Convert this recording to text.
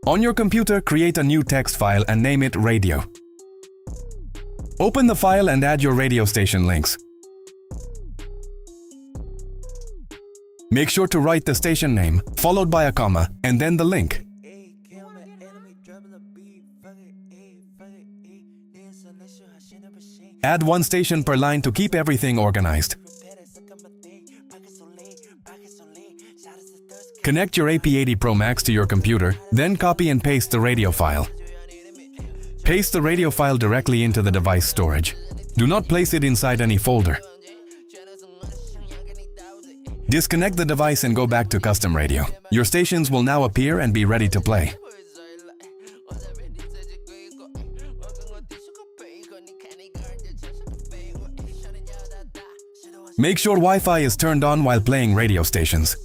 On your computer, create a new text file and name it Radio. Open the file and add your radio station links. Make sure to write the station name, followed by a comma, and then the link. Add one station per line to keep everything organized. Connect your AP80 Pro Max to your computer, then copy and paste the radio file. Paste the radio file directly into the device storage. Do not place it inside any folder. Disconnect the device and go back to custom radio. Your stations will now appear and be ready to play. Make sure Wi-Fi is turned on while playing radio stations.